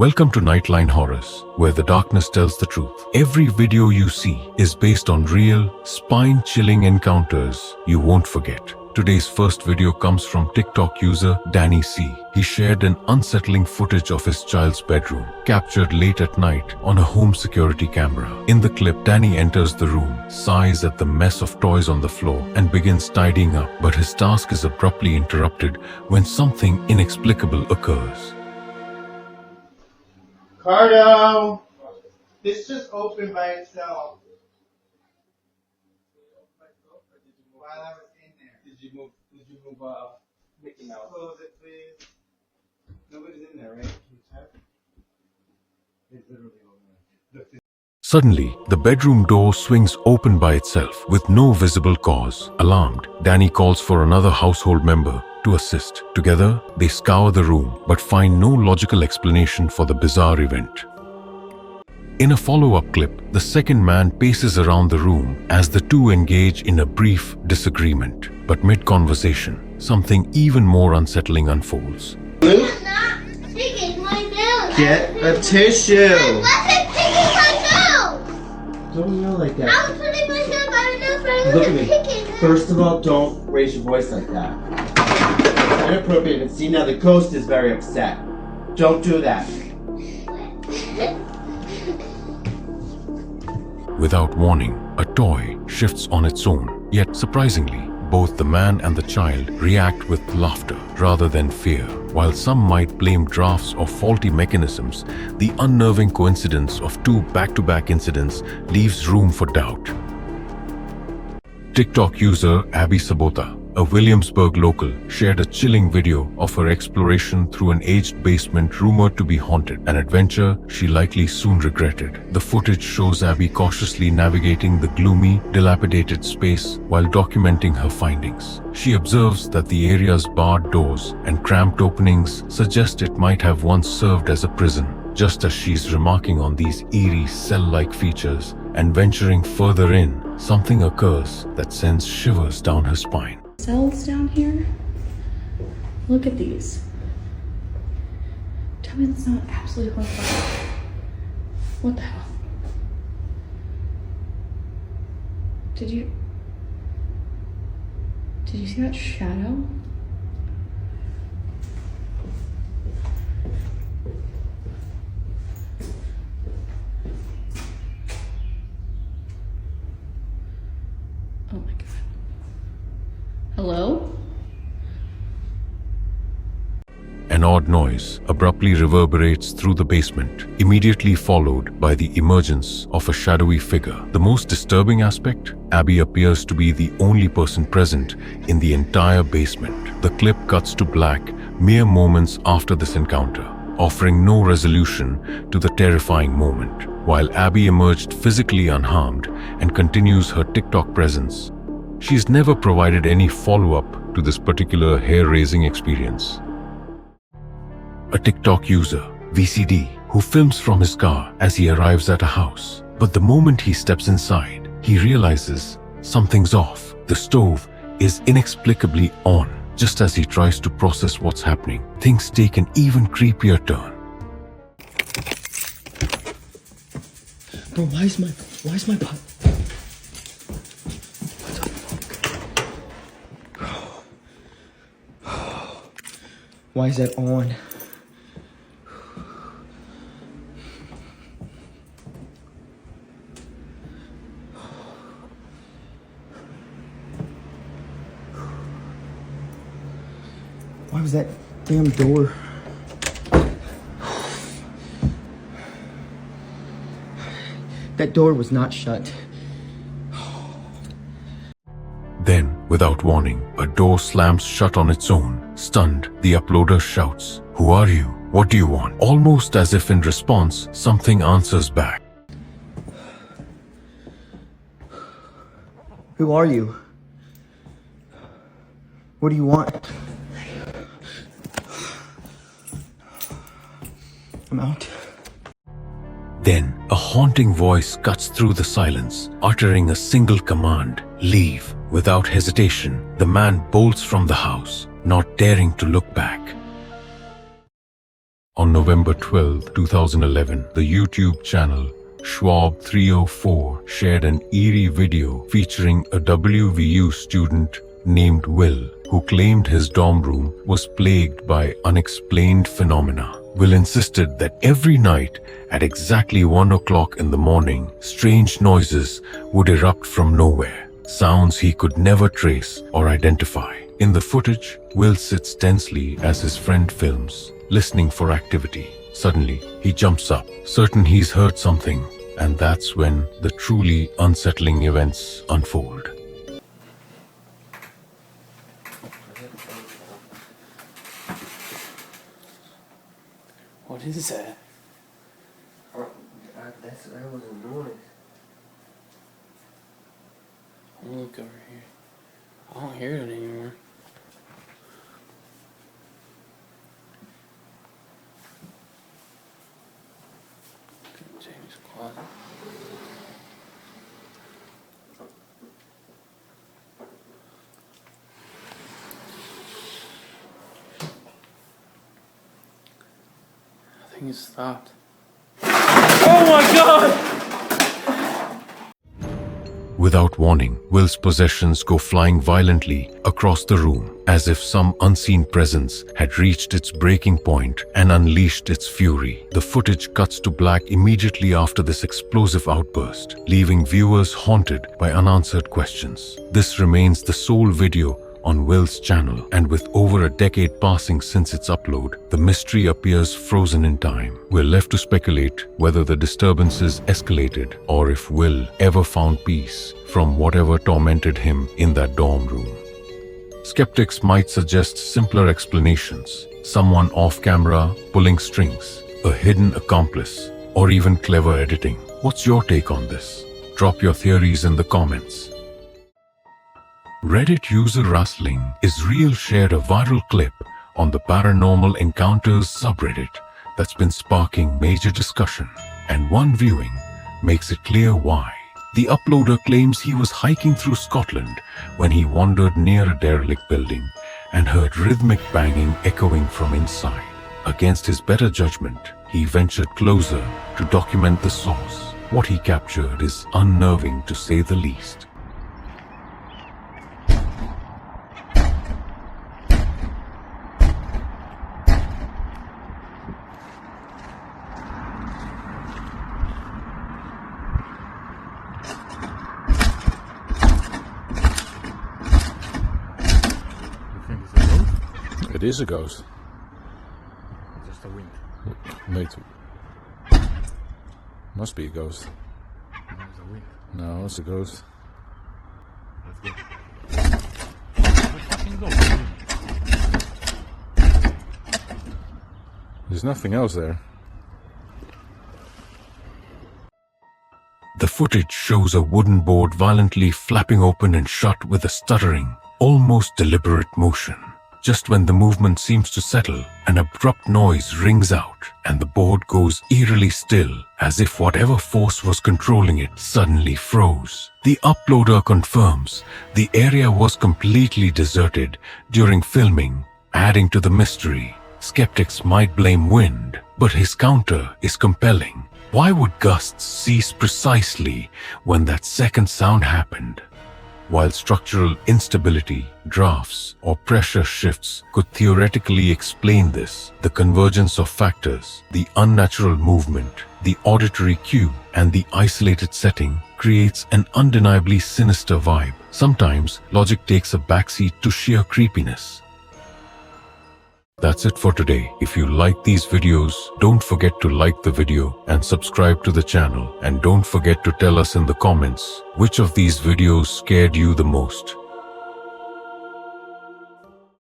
Welcome to Nightline Horrors, where the darkness tells the truth. Every video you see is based on real, spine-chilling encounters you won't forget. Today's first video comes from TikTok user Danny C. He shared an unsettling footage of his child's bedroom, captured late at night on a home security camera. In the clip, Danny enters the room, sighs at the mess of toys on the floor, and begins tidying up. But his task is abruptly interrupted when something inexplicable occurs. Cardo! This just opened by itself. While I was in there. Did you move Mickey Mouse? Close it, please. Nobody's in there, right? Can you check? It's literally over there. Suddenly, the bedroom door swings open by itself with no visible cause. Alarmed, Danny calls for another household member to assist. Together, they scour the room but find no logical explanation for the bizarre event. In a follow-up clip, the second man paces around the room as the two engage in a brief disagreement. But mid-conversation, something even more unsettling unfolds. Get a tissue! Don't yell like that. I was putting myself on enough for Look at me. First of all, don't raise your voice like that. It's inappropriate. And see, now the ghost is very upset. Don't do that. Without warning, a toy shifts on its own. Yet surprisingly, both the man and the child react with laughter rather than fear. While some might blame drafts or faulty mechanisms, the unnerving coincidence of two back-to-back incidents leaves room for doubt. TikTok user Abby Sabota, a Williamsburg local, shared a chilling video of her exploration through an aged basement rumored to be haunted, an adventure she likely soon regretted. The footage shows Abby cautiously navigating the gloomy, dilapidated space while documenting her findings. She observes that the area's barred doors and cramped openings suggest it might have once served as a prison. Just as she's remarking on these eerie cell-like features and venturing further in, something occurs that sends shivers down her spine. Cells down here. Look at these. Tell me that's not absolutely horrifying. What the hell? Did you see that shadow? Oh my god. Hello? An odd noise abruptly reverberates through the basement, immediately followed by the emergence of a shadowy figure. The most disturbing aspect, Abby appears to be the only person present in the entire basement. The clip cuts to black mere moments after this encounter, offering no resolution to the terrifying moment. While Abby emerged physically unharmed and continues her TikTok presence, she's never provided any follow-up to this particular hair-raising experience. A TikTok user, VCD, who films from his car as he arrives at a house. But the moment he steps inside, he realizes something's off. The stove is inexplicably on. Just as he tries to process what's happening, things take an even creepier turn. Bro, why is my pot? Why is that on? Why was that damn door? That door was not shut. Then, without warning, a door slams shut on its own. Stunned, the uploader shouts, "Who are you? What do you want?" Almost as if in response, something answers back. Who are you? What do you want? I'm out. Then, a haunting voice cuts through the silence, uttering a single command, "Leave." Without hesitation, the man bolts from the house, not daring to look back. On November 12, 2011, the YouTube channel Schwab304 shared an eerie video featuring a WVU student named Will, who claimed his dorm room was plagued by unexplained phenomena. Will insisted that every night at exactly 1 o'clock in the morning, strange noises would erupt from nowhere, sounds he could never trace or identify. In the footage, Will sits tensely as his friend films, listening for activity. Suddenly, he jumps up, certain he's heard something, and that's when the truly unsettling events unfold. What is that? That was a noise. I'll look over here. I don't hear it anymore. James' closet. I think it stopped. Oh my God! Without warning, Will's possessions go flying violently across the room, as if some unseen presence had reached its breaking point and unleashed its fury. The footage cuts to black immediately after this explosive outburst, leaving viewers haunted by unanswered questions. This remains the sole video on Will's channel, and with over a decade passing since its upload, the mystery appears frozen in time. We're left to speculate whether the disturbances escalated or if Will ever found peace from whatever tormented him in that dorm room. Skeptics might suggest simpler explanations: someone off camera pulling strings, a hidden accomplice, or even clever editing. What's your take on this? Drop your theories in the comments. Reddit user Rustling is Real shared a viral clip on the Paranormal Encounters subreddit that's been sparking major discussion, and one viewing makes it clear why. The uploader claims he was hiking through Scotland when he wandered near a derelict building and heard rhythmic banging echoing from inside. Against his better judgment, he ventured closer to document the source. What he captured is unnerving, to say the least. It is a ghost. Just a wind. Wait. Must be a ghost. There's a wind. No, it's a ghost. Let's go. Let's fucking go. There's nothing else there. The footage shows a wooden board violently flapping open and shut with a stuttering, almost deliberate motion. Just when the movement seems to settle, an abrupt noise rings out, and the board goes eerily still, as if whatever force was controlling it suddenly froze. The uploader confirms the area was completely deserted during filming, adding to the mystery. Skeptics might blame wind, but his counter is compelling. Why would gusts cease precisely when that second sound happened? While structural instability, drafts, or pressure shifts could theoretically explain this, the convergence of factors, the unnatural movement, the auditory cue, and the isolated setting creates an undeniably sinister vibe. Sometimes logic takes a backseat to sheer creepiness. That's it for today. If you like these videos, don't forget to like the video and subscribe to the channel. And don't forget to tell us in the comments which of these videos scared you the most.